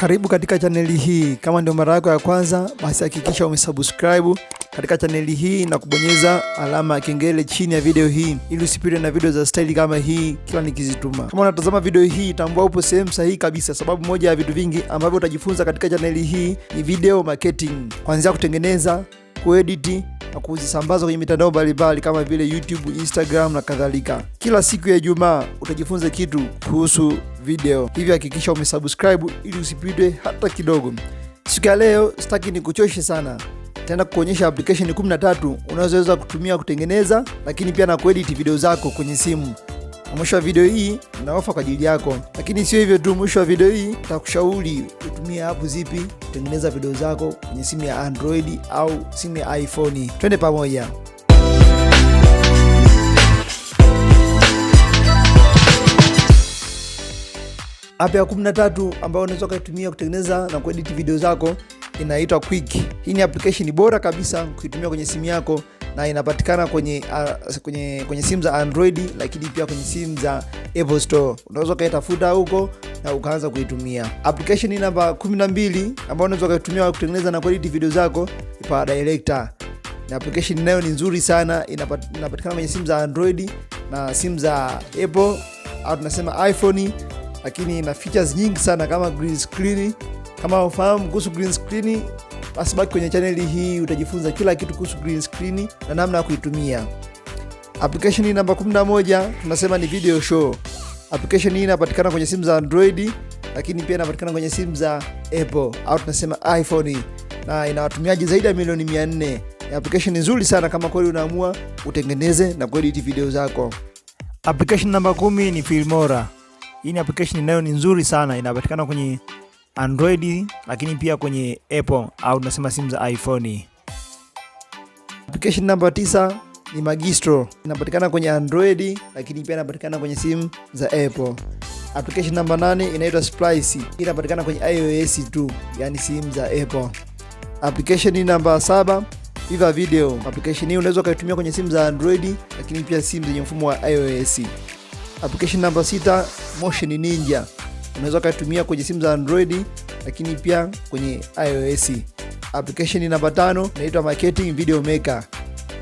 Karibu katika chaneli hii. Kama ndio mara yako ya kwanza, basi hakikisha umesubscribe katika chaneli hii na kubonyeza alama ya kengele chini ya video hii ili usipitwe na video za style kama hii kila nikizituma. Kama unatazama video hii, tambua upo sehemu sahihi kabisa, sababu moja ya vitu vingi ambavyo utajifunza katika chaneli hii ni video marketing. Kuanzia kutengeneza, kuedit na kuzisambaza kwenye mitandao mbalimbali kama vile YouTube, Instagram na kadhalika. Kila siku ya Ijumaa utajifunza kitu kuhusu video. Hivyo hakikisha umesubscribe ili usipitwe hata kidogo. Siku ya leo sitaki nikuchoshe sana. Tena kuonyesha application 13 unazoweza kutumia kutengeneza lakini pia na kuedit video zako kwenye simu. Mwisho wa video hii na ofa kwa ajili yako. Lakini sio hivyo tu, mwisho wa video hii nitakushauri utumie app zipi kutengeneza video zako kwenye simu ya Android au simu ya iPhone. Twende pamoja. App ya 13 ambayo unaweza kutumia kutengeneza na kuedit video zako inaitwa Quick. Hii ni application bora kabisa kuitumia kwenye simu yako na inapatikana kwenye simu za Android lakini pia kwenye simu za Apple Store. Unaweza kuitafuta huko na ukaanza kuitumia. Application namba 12 ambayo unaweza kuitumia kutengeneza na kuedit video zako ipa Director. Na application nayo ni nzuri sana, inapatikana kwenye simu za Android na simu za Apple au tunasema iPhone, lakini ina features nyingi sana kama green screen. Kama ufahamu kuhusu green screen, basi baki kwenye channel hii utajifunza kila kitu kuhusu green screen na namna ya kuitumia. Application namba 11 tunasema ni video show. Application hii inapatikana kwenye simu za Android lakini pia inapatikana kwenye simu za Apple au tunasema iPhone na ina watumiaji zaidi ya milioni 400. Ni application nzuri sana kama kweli unaamua utengeneze na kuedit video zako. Application namba 10 ni Filmora. Hii ni application nayo ni nzuri sana, inapatikana kwenye Android lakini pia kwenye Apple au tunasema simu za iPhone. Application namba 9 ni Magistro. Inapatikana kwenye Android lakini pia inapatikana kwenye simu za Apple. Application namba 8 inaitwa Splice. Inapatikana kwenye iOS tu, yani simu za Apple. Application namba 7 Viva Video. Application hii unaweza kuitumia kwenye simu za Android lakini pia simu zenye mfumo wa iOS. Application namba 6 Motion Ninja. Unaweza kuitumia kwenye simu za Android lakini pia kwenye iOS. Application namba 5 inaitwa Marketing Video Maker.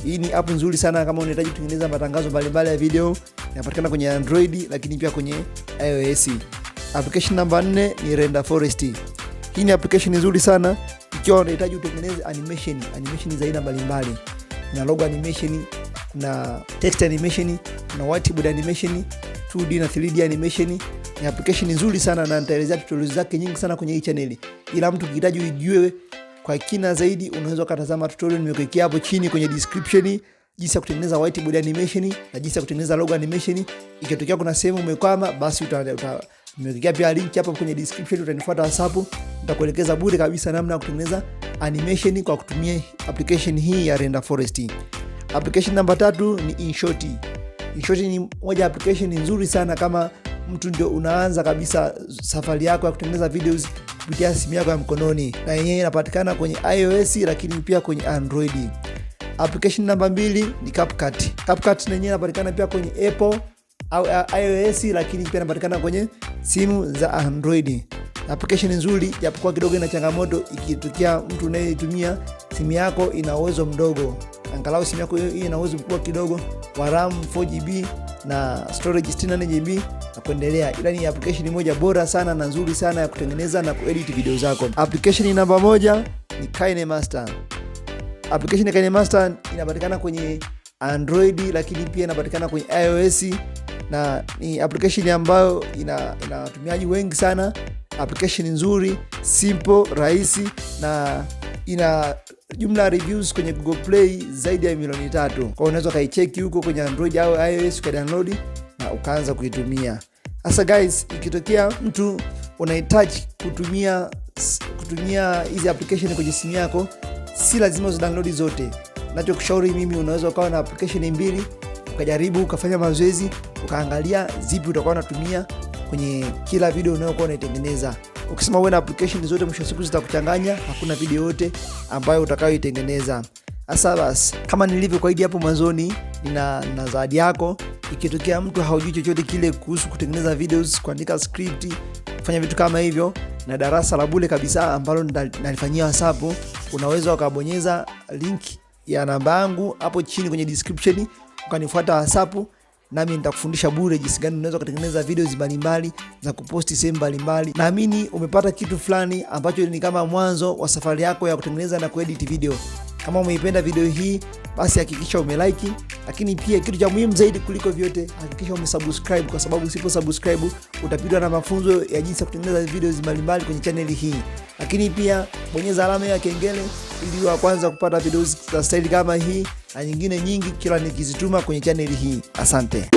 Hii ni app nzuri sana kama unahitaji kutengeneza matangazo mbalimbali ya video. Inapatikana kwenye Android lakini pia kwenye iOS. Application namba 4 ni Render Forest. Hii ni application nzuri sana ikiwa unahitaji kutengeneza animation za aina mbalimbali. Kuna logo animation, kuna text animation, kuna whiteboard animation, 2D na 3D animation. Ni application nzuri sana na nitaelezea tutorials zake nyingi sana kwenye hii channel. Ila mtu ukihitaji ujue kwa kina zaidi, unaweza kutazama tutorial nimekuwekea hapo chini kwenye description, jinsi ya kutengeneza whiteboard animation na jinsi ya kutengeneza logo animation. Ikitokea kuna sehemu umekwama, basi nimekuwekea pia link hapo kwenye description, utanifuata WhatsApp, nitakuelekeza bure kabisa namna ya kutengeneza animation kwa kutumia application hii ya Render Forest. Application namba 3 ni InShot. InShot ni moja application nzuri sana kama mtu ndio unaanza kabisa safari yako ya kutengeneza videos kupitia simu yako ya mkononi, na yenyewe inapatikana kwenye iOS lakini pia kwenye Android. Application namba 2 ni CapCut. CapCut yenyewe inapatikana pia kwenye Apple au iOS lakini pia inapatikana kwenye simu za Android. Application nzuri japokuwa kidogo ina changamoto ikitokea mtu unayetumia simu yako ina uwezo mdogo. Angalau simu yako hii ina uwezo mkubwa kidogo wa RAM 4GB na storage 64GB na kuendelea. Ila ni application moja bora sana na nzuri sana ya kutengeneza na kuedit video zako. Application namba 1 ni KineMaster. Application ya KineMaster inapatikana kwenye Android lakini pia inapatikana kwenye iOS na ni application ambayo ina watumiaji wengi sana. Application nzuri, simple, rahisi na ina jumla reviews kwenye Google Play zaidi ya milioni 3. Kwa unaweza kaicheki huko kwenye Android au iOS ukadownload na ukaanza kuitumia. Sasa guys, ikitokea mtu unahitaji kutumia hizi application kwenye simu yako, si lazima uzidownload zote. Ninachokushauri mimi, unaweza ukawa na application 2 ukajaribu ukafanya mazoezi ukaangalia zipi utakuwa unatumia kwenye kila video unayokuwa unaitengeneza. Ukisema wewe na application zote, mwisho siku zitakuchanganya, hakuna video yote ambayo utakayoitengeneza. Sasa basi, kama nilivyokuahidi hapo mwanzoni, nina zawadi yako. Ikitokea mtu haujui chochote kile kuhusu kutengeneza videos, kuandika script, kufanya vitu kama hivyo, na darasa la bure kabisa ambalo nalifanyia WhatsApp. Unaweza ukabonyeza link ya namba yangu hapo chini kwenye description, ukanifuata WhatsApp, nami nitakufundisha bure jinsi gani unaweza kutengeneza videos mbalimbali za kuposti sehemu mbalimbali. Naamini umepata kitu fulani ambacho ni kama mwanzo wa safari yako ya kutengeneza na kuedit video. Kama umeipenda video hii, basi hakikisha umelike, lakini pia kitu cha muhimu zaidi kuliko vyote, hakikisha umesubscribe, kwa sababu usipo subscribe utapitwa na mafunzo ya jinsi ya kutengeneza videos mbalimbali kwenye channel hii. Lakini pia bonyeza alama ya kengele ili wa kwanza kupata videos za style kama hii na nyingine nyingi kila nikizituma kwenye channel hii. Asante.